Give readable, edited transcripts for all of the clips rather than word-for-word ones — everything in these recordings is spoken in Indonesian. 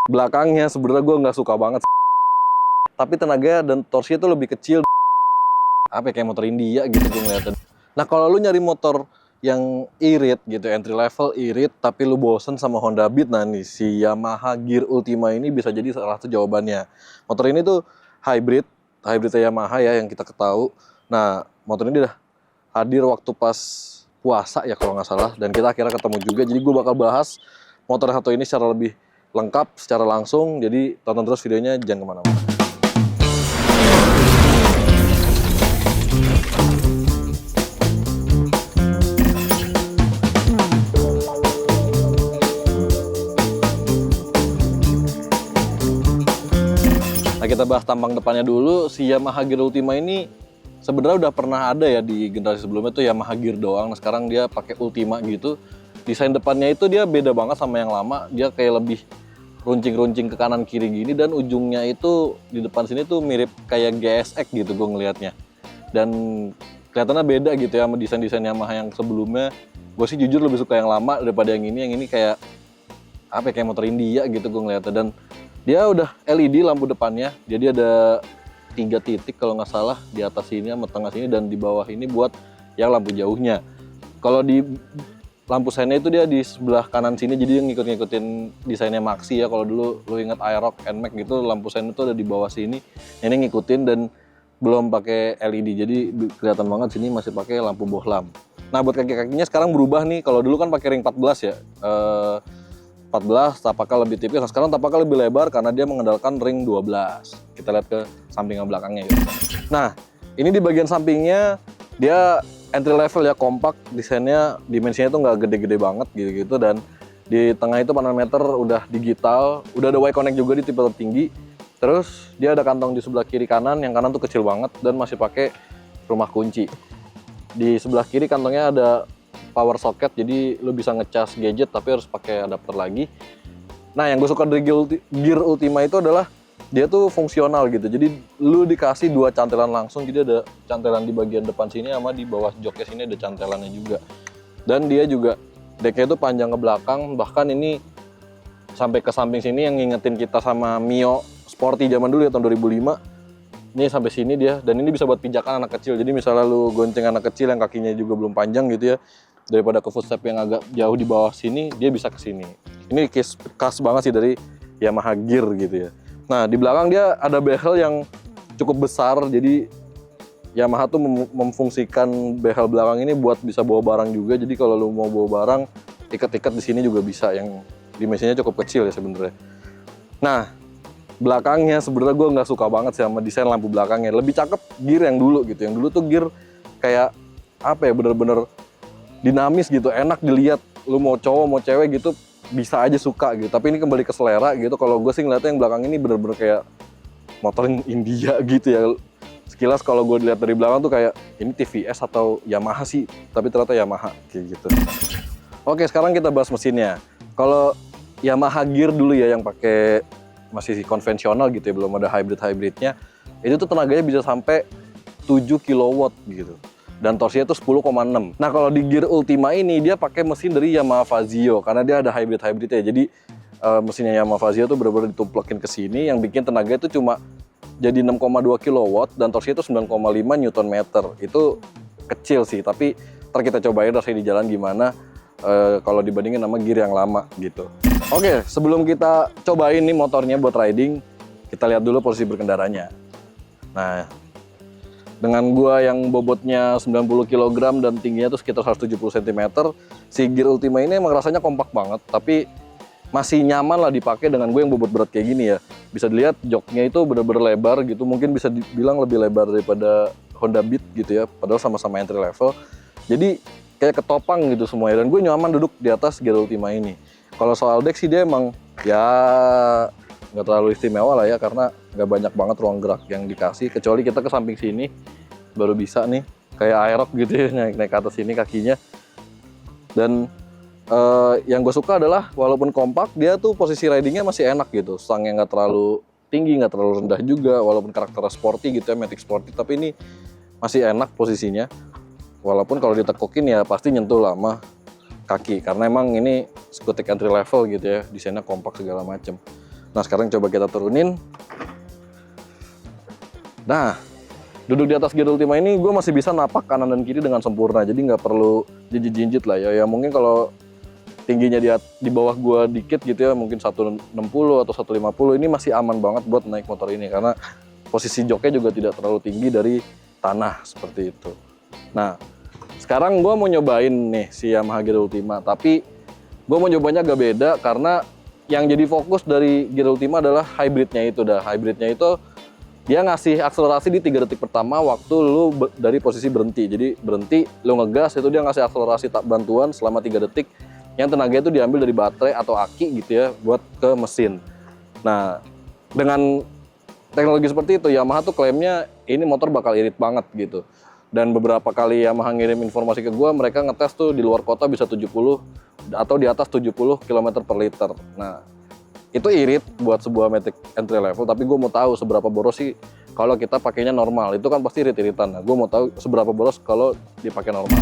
Belakangnya sebenarnya gue nggak suka banget, tapi tenaga dan torsinya tuh lebih kecil. Apa ya, kayak motor India gitu gue ngeliatnya. Nah kalau lu nyari motor yang irit gitu, entry level irit, tapi lu bosen sama Honda Beat, nah nih si Yamaha Gear Ultima ini bisa jadi salah satu jawabannya. Motor ini tuh hybrid Yamaha ya yang kita ketahui. Nah motor ini udah hadir waktu pas puasa ya kalau nggak salah, dan kita akhirnya ketemu juga. Jadi gue bakal bahas motor satu ini secara lebih lengkap, secara langsung. Jadi tonton terus videonya, jangan kemana-mana. Nah kita bahas tampang depannya dulu. Si Yamaha Gear Ultima ini sebenarnya udah pernah ada ya di generasi sebelumnya tuh Yamaha Gear doang. Nah sekarang dia pakai Ultima gitu. Desain depannya itu dia beda banget sama yang lama. Dia kayak lebih runcing-runcing ke kanan kiri gini, dan ujungnya itu di depan sini tuh mirip kayak GSX gitu gue ngelihatnya. Dan kelihatannya beda gitu ya sama desain-desain Yamaha yang sebelumnya. Gue sih jujur lebih suka yang lama daripada yang ini. Yang ini kayak apa ya, kayak motor India gitu gue ngeliatnya. Dan dia udah LED lampu depannya, jadi ada 3 titik kalau nggak salah, di atas sini sama tengah sini dan di bawah ini buat yang lampu jauhnya. Kalau di lampu seinnya itu dia di sebelah kanan sini, jadi ngikut-ngikutin desainnya Maxi ya. Kalau dulu lu ingat Aerox, NMAX gitu, lampu sein itu ada di bawah sini. Ini ngikutin dan belum pakai LED, jadi kelihatan banget sini masih pakai lampu bohlam. Nah buat kaki-kakinya sekarang berubah nih. Kalau dulu kan pakai ring 14 ya. 14, tapaknya lebih tipis. Nah, sekarang tapaknya lebih lebar karena dia mengandalkan ring 12. Kita lihat ke samping belakangnya gitu. Nah, ini di bagian sampingnya dia entry level ya, kompak, desainnya, dimensinya tuh nggak gede-gede banget gitu-gitu, dan di tengah itu manometer udah digital, udah ada Y-connect juga di tipe tertinggi. Terus dia ada kantong di sebelah kiri kanan, yang kanan tuh kecil banget dan masih pakai rumah kunci. Di sebelah kiri kantongnya ada power socket, jadi lu bisa ngecas gadget tapi harus pakai adapter lagi. Nah yang gue suka dari Gear Ultima itu adalah dia tuh fungsional gitu, jadi lu dikasih 2 cantelan langsung. Jadi ada cantelan di bagian depan sini sama di bawah joknya sini ada cantelannya juga. Dan dia juga decknya itu panjang ke belakang, bahkan ini sampai ke samping sini yang ngingetin kita sama Mio Sporty zaman dulu ya, tahun 2005. Ini sampai sini dia, dan ini bisa buat pijakan anak kecil. Jadi misalnya lu gonceng anak kecil yang kakinya juga belum panjang gitu ya, daripada ke footstep yang agak jauh di bawah sini, dia bisa ke sini. Ini khas banget sih dari Yamaha Gear gitu ya. Nah di belakang dia ada behel yang cukup besar, jadi Yamaha tuh memfungsikan behel belakang ini buat bisa bawa barang juga. Jadi kalau lu mau bawa barang, ikat-ikat di sini juga bisa, yang dimensinya cukup kecil ya sebenarnya. Nah belakangnya sebenarnya gue nggak suka banget sih sama desain lampu belakangnya. Lebih cakep Gear yang dulu gitu. Yang dulu tuh Gear kayak apa ya, bener-bener dinamis gitu, enak dilihat. Lu mau cowok mau cewek gitu bisa aja suka gitu. Tapi ini kembali ke selera gitu. Kalau gue sih ngeliatnya yang belakang ini bener-bener kayak motor India gitu ya. Sekilas kalau gue dilihat dari belakang tuh kayak ini TVS atau Yamaha sih, tapi ternyata Yamaha kayak gitu. Oke sekarang kita bahas mesinnya. Kalau Yamaha Gear dulu ya yang pakai masih konvensional gitu ya, belum ada hybridnya, itu tuh tenaganya bisa sampai 7 kW gitu, dan torsinya tuh 10,6. Nah kalau di Gear Ultima ini dia pakai mesin dari Yamaha Fazio karena dia ada hybridnya. Jadi mesinnya Yamaha Fazio tuh benar-benar ditumplekin ke sini, yang bikin tenaga itu cuma jadi 6,2 kW dan torsinya itu 9,5 Nm. Itu kecil sih, tapi ntar kita cobain rasanya di jalan gimana kalau dibandingin sama Gear yang lama gitu. Oke, sebelum kita cobain nih motornya buat riding, kita lihat dulu posisi berkendaranya. Nah, dengan gua yang bobotnya 90 kg dan tingginya tuh sekitar 170 cm, si Gear Ultima ini emang rasanya kompak banget, tapi masih nyaman lah dipakai dengan gue yang bobot berat kayak gini ya. Bisa dilihat joknya itu bener-bener lebar gitu, mungkin bisa dibilang lebih lebar daripada Honda Beat gitu ya, padahal sama-sama entry level. Jadi kayak ketopang gitu semuanya, dan gue nyaman duduk di atas Gear Ultima ini. Kalau soal deck sih dia emang ya nggak terlalu istimewa lah ya, karena nggak banyak banget ruang gerak yang dikasih, kecuali kita ke samping sini baru bisa nih kayak Aerox gitu ya, naik ke atas sini kakinya. Dan yang gue suka adalah walaupun kompak, dia tuh posisi ridingnya masih enak gitu, stangnya nggak terlalu tinggi nggak terlalu rendah juga, walaupun karakternya sporty gitu ya, Matic Sporty, tapi ini masih enak posisinya. Walaupun kalau ditekukin ya pasti nyentuh lama kaki, karena emang ini skutik entry level gitu ya, desainnya kompak segala macem. Nah sekarang coba kita turunin. Nah, duduk di atas gear Ultima ini gue masih bisa napak kanan dan kiri dengan sempurna, jadi nggak perlu jinjit-jinjit lah ya. Ya mungkin kalau tingginya di bawah gue dikit gitu ya, mungkin 160 atau 150, ini masih aman banget buat naik motor ini karena posisi joknya juga tidak terlalu tinggi dari tanah seperti itu. Nah, sekarang gue mau nyobain nih si Yamaha Gear Ultima, tapi gue mau nyobanya agak beda karena yang jadi fokus dari Gear Ultima adalah hybridnya itu. Hybridnya itu dia ngasih akselerasi di 3 detik pertama waktu lu dari posisi berhenti. Jadi berhenti, lu ngegas, itu dia ngasih akselerasi bantuan selama 3 detik yang tenaga itu diambil dari baterai atau aki gitu ya buat ke mesin. Nah, dengan teknologi seperti itu Yamaha tuh klaimnya ini motor bakal irit banget gitu. Dan beberapa kali Yamaha ngirim informasi ke gua, mereka ngetes tuh di luar kota bisa 70 atau di atas 70 km per liter. Nah, itu irit buat sebuah Matic entry level, tapi gue mau tahu seberapa boros sih kalau kita pakainya normal. Itu kan pasti irit-iritan. Nah, gue mau tahu seberapa boros kalau dipakai normal.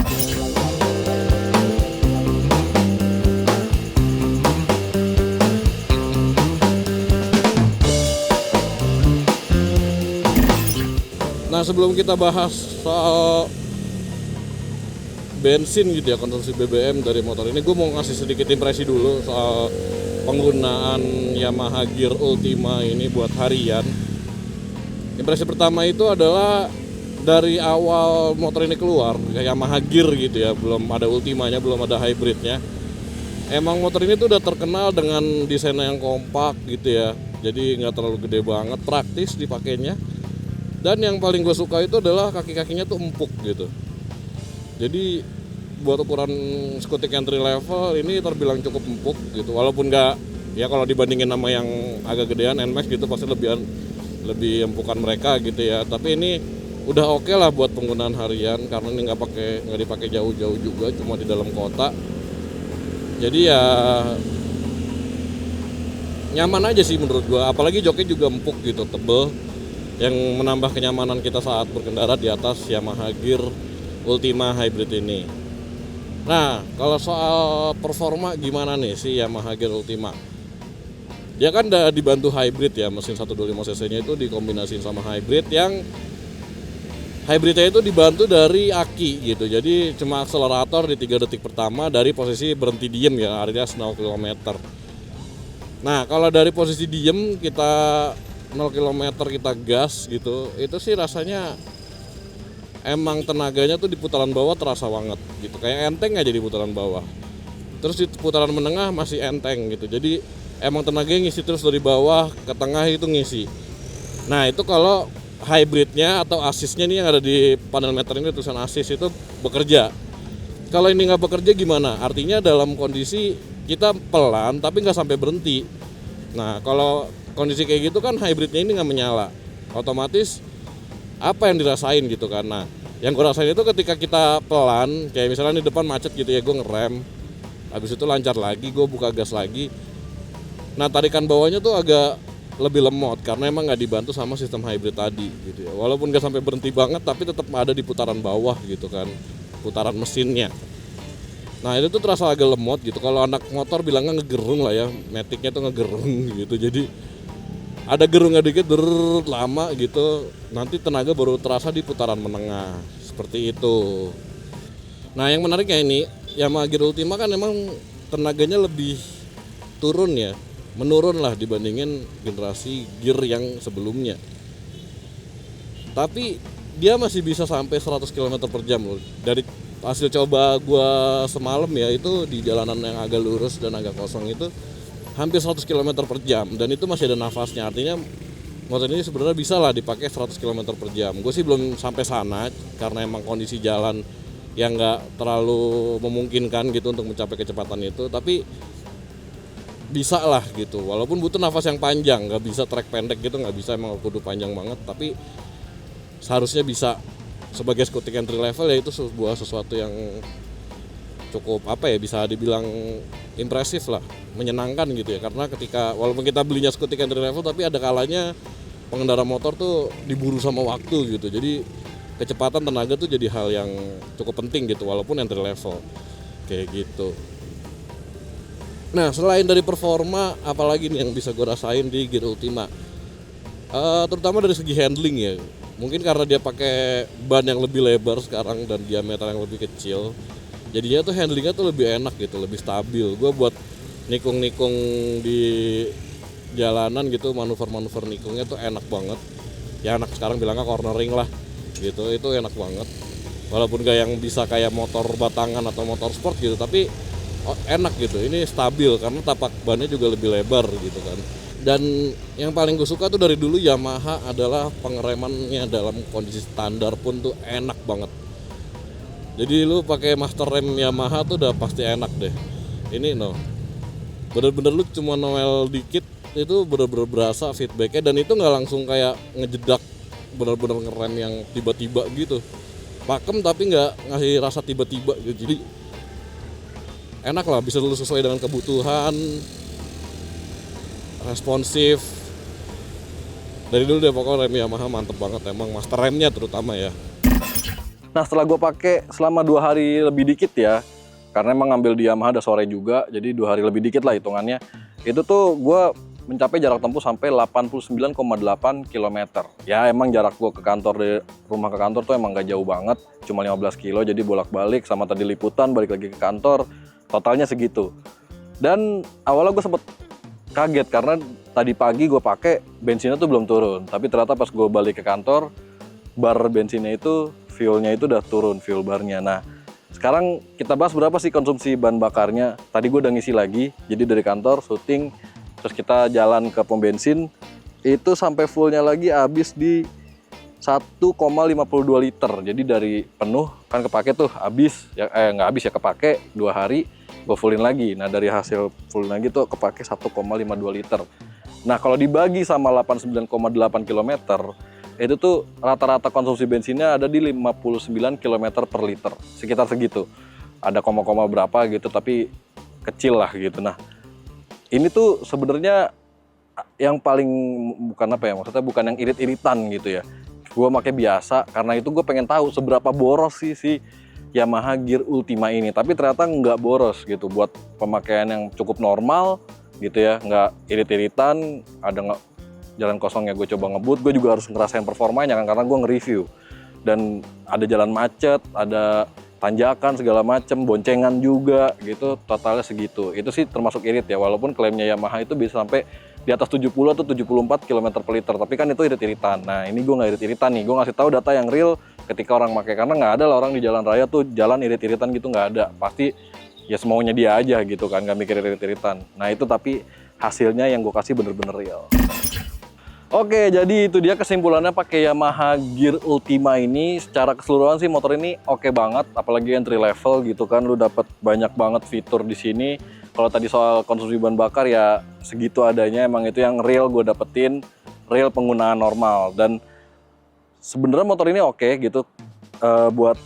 Nah, sebelum kita bahas soal bensin gitu ya, konsumsi BBM dari motor ini, gue mau ngasih sedikit impresi dulu soal penggunaan Yamaha Gear Ultima ini buat harian. Impresi pertama itu adalah dari awal motor ini keluar, Yamaha Gear gitu ya, belum ada Ultimanya, belum ada hybridnya. Emang motor ini tuh udah terkenal dengan desainnya yang kompak gitu ya, jadi nggak terlalu gede banget, praktis dipakainya. Dan yang paling gue suka itu adalah kaki-kakinya tuh empuk gitu. Jadi buat ukuran skutik entry level ini terbilang cukup empuk gitu, walaupun nggak ya kalau dibandingin sama yang agak gedean NMAX gitu pasti lebih empukan mereka gitu ya, tapi ini udah oke lah buat penggunaan harian karena ini nggak dipakai jauh-jauh juga, cuma di dalam kota. Jadi ya nyaman aja sih menurut gua, apalagi joknya juga empuk gitu, tebel, yang menambah kenyamanan kita saat berkendara di atas Yamaha Gear Ultima Hybrid ini. Nah, kalau soal performa gimana nih si Yamaha Gear Ultima? Dia kan udah dibantu hybrid ya, mesin 125 cc-nya itu dikombinasiin sama hybrid yang hybridnya itu dibantu dari aki gitu. Jadi cuma akselerator di 3 detik pertama dari posisi berhenti diem ya, artinya 0 km. Nah, kalau dari posisi diem kita 0 km kita gas gitu, itu sih rasanya emang tenaganya tuh di putaran bawah terasa banget gitu, kayak enteng aja di putaran bawah. Terus di putaran menengah masih enteng gitu, jadi emang tenaganya ngisi terus dari bawah ke tengah itu ngisi. Nah itu kalau hybridnya atau asisnya nih yang ada di panel meter ini, tulisan asis itu bekerja. Kalau ini nggak bekerja gimana? Artinya dalam kondisi kita pelan tapi nggak sampai berhenti. Nah kalau kondisi kayak gitu kan hybridnya ini nggak menyala, otomatis apa yang dirasain gitu kan. Nah yang gue rasain itu ketika kita pelan, kayak misalnya di depan macet gitu ya, gue ngerem, habis itu lancar lagi, gue buka gas lagi. Nah tarikan bawahnya tuh agak lebih lemot karena emang nggak dibantu sama sistem hybrid tadi gitu ya. Walaupun nggak sampai berhenti banget tapi tetap ada di putaran bawah gitu kan, putaran mesinnya. Nah itu tuh terasa agak lemot gitu. Kalau anak motor bilangnya ngegerung lah ya, Matic-nya tuh ngegerung gitu. Jadi ada gerungnya dikit, lama gitu, nanti tenaga baru terasa di putaran menengah, seperti itu. Nah yang menariknya ini, Yamaha Gear Ultima kan emang tenaganya lebih turun ya, menurun lah dibandingin generasi gear yang sebelumnya. Tapi dia masih bisa sampai 100 km per jam loh. Dari hasil coba gua semalam ya, itu di jalanan yang agak lurus dan agak kosong itu hampir 100 km per jam, dan itu masih ada nafasnya. Artinya motor ini sebenarnya bisa lah dipakai 100 km per jam. Gue sih belum sampai sana karena emang kondisi jalan yang nggak terlalu memungkinkan gitu untuk mencapai kecepatan itu, tapi bisa lah gitu, walaupun butuh nafas yang panjang, nggak bisa trek pendek gitu, nggak bisa, emang kudu panjang banget, tapi seharusnya bisa. Sebagai skutik entry level ya itu sebuah sesuatu yang cukup apa ya, bisa dibilang impresif lah, menyenangkan gitu ya, karena ketika walaupun kita belinya skutik entry level tapi ada kalanya pengendara motor tuh diburu sama waktu gitu, jadi kecepatan tenaga tuh jadi hal yang cukup penting gitu walaupun entry level kayak gitu. Nah, selain dari performa, apalagi nih yang bisa gue rasain di Gear Ultima? Terutama dari segi handling ya. Mungkin karena dia pakai ban yang lebih lebar sekarang dan diameter yang lebih kecil, jadinya tuh handlingnya tuh lebih enak gitu, lebih stabil. Gue buat nikung-nikung di jalanan gitu, manuver-manuver nikungnya tuh enak banget. Ya anak sekarang bilangnya cornering lah gitu, itu enak banget. Walaupun gak yang bisa kayak motor batangan atau motor sport gitu, tapi enak gitu. Ini stabil karena tapak bannya juga lebih lebar gitu kan. Dan yang paling gue suka tuh dari dulu Yamaha adalah pengeremannya dalam kondisi standar pun tuh enak banget. Jadi lu pakai master rem Yamaha tuh udah pasti enak deh. Ini bener-bener lu cuma noel dikit itu bener-bener berasa feedbacknya, dan itu nggak langsung kayak ngejedak bener-bener ngerem yang tiba-tiba gitu. Pakem tapi nggak ngasih rasa tiba-tiba gitu. Jadi enak lah, bisa lu sesuai dengan kebutuhan, responsif. Dari dulu deh pokoknya rem Yamaha mantep banget emang, master remnya terutama ya. Nah setelah gue pakai selama 2 hari lebih dikit ya, karena emang ngambil di Yamaha udah sore juga, jadi 2 hari lebih dikit lah hitungannya. Itu tuh gue mencapai jarak tempuh sampai 89,8 km. Ya emang jarak gue ke kantor, dari rumah ke kantor tuh emang gak jauh banget, cuma 15 kilo, jadi bolak-balik sama tadi liputan, balik lagi ke kantor, totalnya segitu. Dan awalnya gue sempet kaget karena tadi pagi gue pakai bensinnya tuh belum turun, tapi ternyata pas gue balik ke kantor, bar bensinnya itu, fuelnya itu udah turun, fuel barnya. Nah sekarang kita bahas berapa sih konsumsi bahan bakarnya. Tadi gue udah ngisi lagi, jadi dari kantor syuting terus kita jalan ke pom bensin, itu sampai fullnya lagi habis di 1,52 liter. Jadi dari penuh kan kepake tuh habis ya, nggak habis ya, kepake 2 hari gue fullin lagi. Nah dari hasil full lagi tuh kepake 1,52 liter. Nah kalau dibagi sama 89,8 km, itu tuh rata-rata konsumsi bensinnya ada di 59 km per liter, sekitar segitu. Ada koma-koma berapa gitu, tapi kecil lah gitu. Nah ini tuh sebenarnya yang paling bukan apa ya, maksudnya bukan yang irit-iritan gitu ya. Gue pakai biasa karena itu gue pengen tahu seberapa boros sih si Yamaha Gear Ultima ini. Tapi ternyata nggak boros gitu, buat pemakaian yang cukup normal gitu ya, nggak irit-iritan. Ada jalan kosongnya gue coba ngebut, gue juga harus ngerasain performanya kan, karena gue nge-review. Dan ada jalan macet, ada tanjakan segala macem, boncengan juga gitu, totalnya segitu. Itu sih termasuk irit ya, walaupun klaimnya Yamaha itu bisa sampai di atas 70 atau 74 km per liter, tapi kan itu irit-iritan. Nah ini gue nggak irit-iritan nih, gue ngasih tahu data yang real ketika orang pakai, karena nggak ada lah orang di jalan raya tuh jalan irit-iritan gitu, nggak ada. Pasti ya semaunya dia aja gitu kan, nggak mikir irit-iritan. Nah itu tapi hasilnya yang gue kasih bener-bener real. Oke, jadi itu dia kesimpulannya pakai Yamaha Gear Ultima ini. Secara keseluruhan sih motor ini oke banget, apalagi entry level gitu kan, lu dapat banyak banget fitur di sini. Kalau tadi soal konsumsi bahan bakar ya segitu adanya, emang itu yang real gue dapetin, real penggunaan normal. Dan sebenarnya motor ini oke gitu buat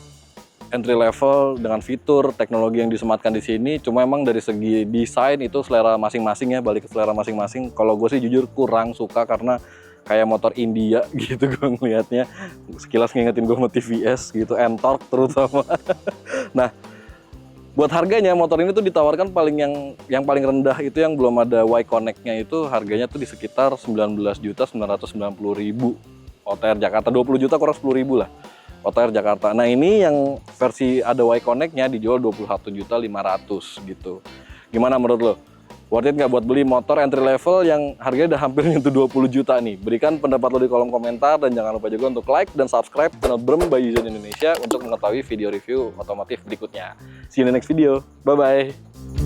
entry level dengan fitur teknologi yang disematkan di sini. Cuma emang dari segi desain itu selera masing-masing ya, balik ke selera masing-masing. Kalau gue sih jujur kurang suka karena kayak motor India gitu gue ngelihatnya, sekilas ngingetin gue sama TVS gitu, N-Torque terutama. Nah buat harganya motor ini tuh ditawarkan yang paling rendah itu yang belum ada Y-Connect-nya, itu harganya tuh di sekitar 19.990.000 OTR Jakarta, 20 juta kurang 10.000 lah OTR Jakarta. Nah ini yang versi ada Y-Connect-nya dijual 21.500.000 gitu. Gimana menurut lo? Worth it nggak buat beli motor entry level yang harganya udah hampir nyentuh 20 juta nih? Berikan pendapat lo di kolom komentar, dan jangan lupa juga untuk like dan subscribe channel Brem by Yuzan Indonesia untuk mengetahui video review otomotif berikutnya. See you in the next video. Bye-bye.